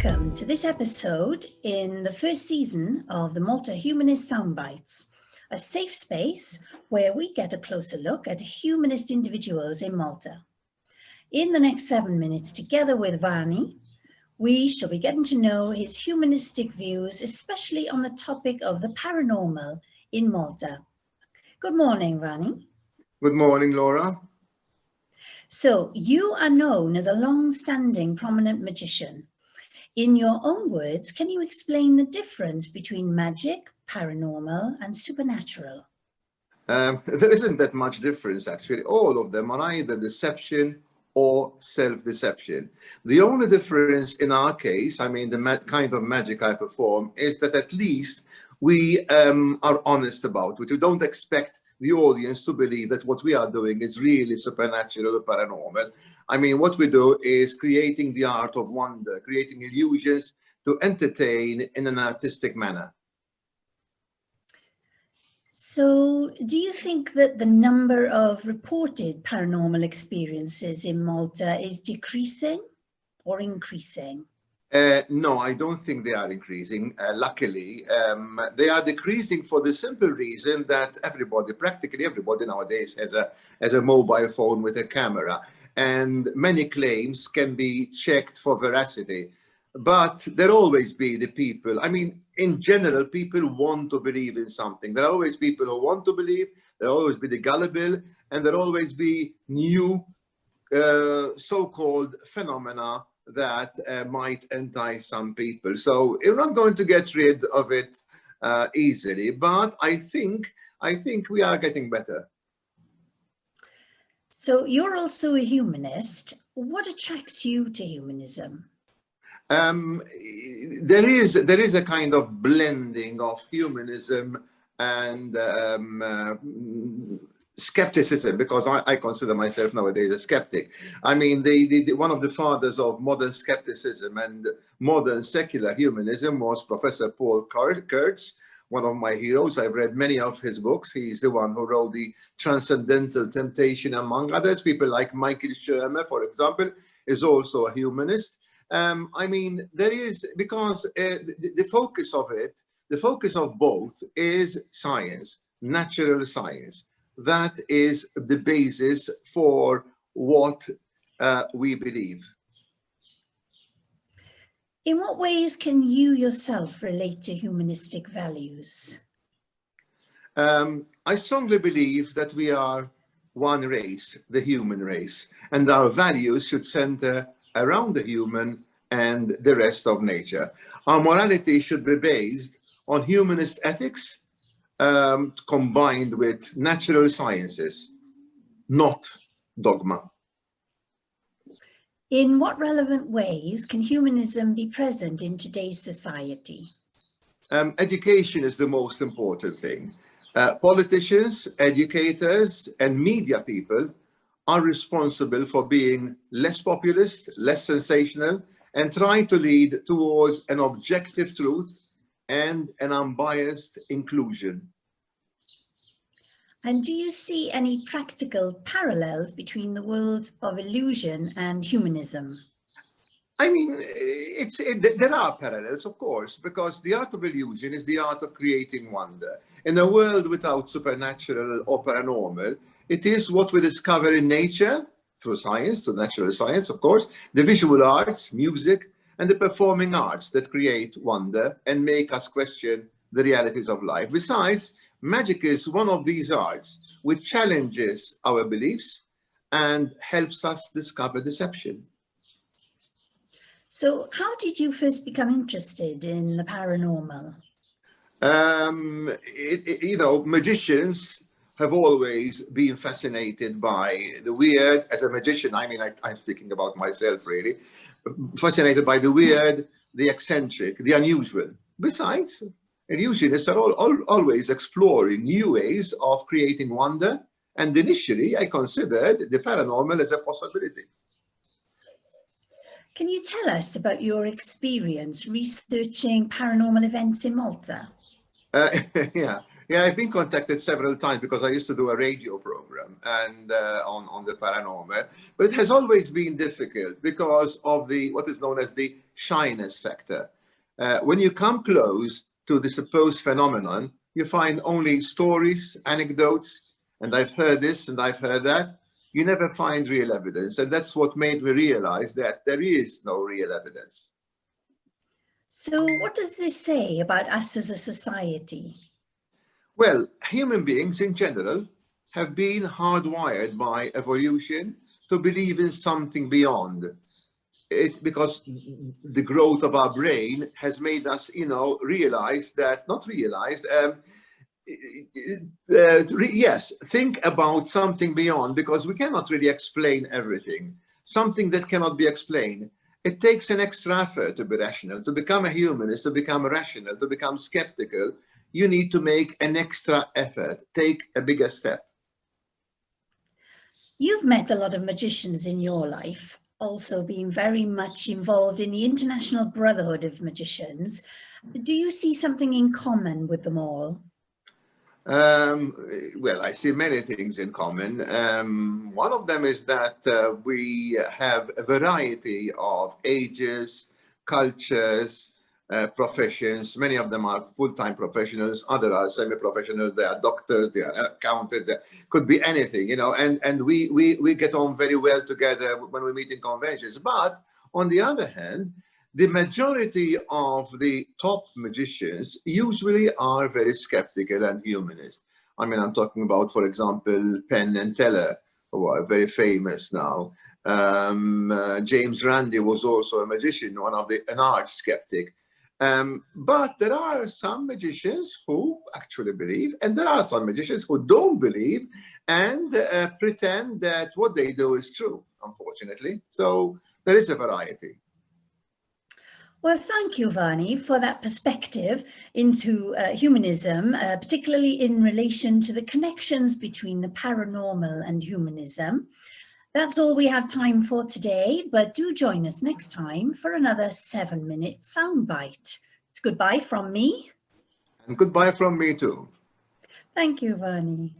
Welcome to this episode in the first season of the Malta Humanist Soundbites, a safe space where we get a closer look at humanist individuals in Malta. In the next 7 minutes, together with Vanni, we shall be getting to know his humanistic views, especially on the topic of the paranormal in Malta. Good morning, Vanni. Good morning, Laura. So you are known as a long-standing prominent magician. In your own words, can you explain the difference between magic, paranormal, and supernatural? There isn't that much difference, actually. All of them are either deception or self-deception. The only difference in our case, the kind of magic I perform, is that at least we are honest about it. We don't expect the audience to believe that what we are doing is really supernatural or paranormal. What we do is creating the art of wonder, creating illusions to entertain in an artistic manner. So do you think that the number of reported paranormal experiences in Malta is decreasing or increasing? No, I don't think they are increasing. Luckily, they are decreasing for the simple reason that practically everybody nowadays has a mobile phone with a camera, and many claims can be checked for veracity. But there'll always be the people. In general, people want to believe in something. There are always people who want to believe. There'll always be the gullible, and there'll always be new so-called phenomena that might entice some people. So you're not going to get rid of it easily, but I think we are getting better. So you're also a humanist. What attracts you to humanism? There is a kind of blending of humanism and skepticism, because I consider myself nowadays a skeptic. One of the fathers of modern skepticism and modern secular humanism was Professor Pule, one of my heroes. I've read many of his books. He's the one who wrote The Transcendental Temptation, among others. People like Michael Shermer, for example, is also a humanist. There is, because the focus of it, the focus of both is science, natural science. That is the basis for what we believe. In what ways can you yourself relate to humanistic values? I strongly believe that we are one race, the human race, and our values should center around the human and the rest of nature. Our morality should be based on humanist ethics combined with natural sciences, not dogma. In what relevant ways can humanism be present in today's society? Education is the most important thing. Politicians, educators, and media people are responsible for being less populist, less sensational, and trying to lead towards an objective truth and an unbiased inclusion. And do you see any practical parallels between the world of illusion and humanism? There are parallels, of course, because the art of illusion is the art of creating wonder. In a world without supernatural or paranormal, it is what we discover in nature, through science, through natural science, of course, the visual arts, music, and the performing arts that create wonder and make us question the realities of life. Besides, magic is one of these arts which challenges our beliefs and helps us discover deception. So how did you first become interested in the paranormal? Magicians have always been fascinated by the weird. As a magician, I'm speaking about myself really, fascinated by the weird, the eccentric, the unusual. Besides, illusionists are always exploring new ways of creating wonder, and initially I considered the paranormal as a possibility. Can you tell us about your experience researching paranormal events in Malta? Yeah, I've been contacted several times because I used to do a radio program. program and on the paranormal, but it has always been difficult because of the what is known as the shyness factor. When you come close to the supposed phenomenon, you find only stories, anecdotes, and I've heard this and I've heard that. You never find real evidence, and that's what made me realize that there is no real evidence. So what does this say about us as a society? Well, human beings in general have been hardwired by evolution to believe in something beyond it, because the growth of our brain has made us, realize that, yes, think about something beyond, because we cannot really explain everything. Something that cannot be explained. It takes an extra effort to be rational. To become a humanist, to become rational, to become skeptical, you need to make an extra effort, take a bigger step. You've met a lot of magicians in your life, also being very much involved in the International Brotherhood of Magicians. Do you see something in common with them all? Well, I see many things in common. One of them is that we have a variety of ages, cultures, professions. Many of them are full-time professionals, others are semi-professionals, they are doctors, they are accountants, they could be anything, and we get on very well together when we meet in conventions. But on the other hand, the majority of the top magicians usually are very skeptical and humanist. I mean, I'm talking about, for example, Penn and Teller, who are very famous now. James Randi was also a magician, an arch skeptic. But there are some magicians who actually believe, and there are some magicians who don't believe and pretend that what they do is true, unfortunately. So there is a variety. Well, thank you, Vanni, for that perspective into humanism, particularly in relation to the connections between the paranormal and humanism. That's all we have time for today, but do join us next time for another 7-minute soundbite. It's goodbye from me. And goodbye from me too. Thank you, Vanni.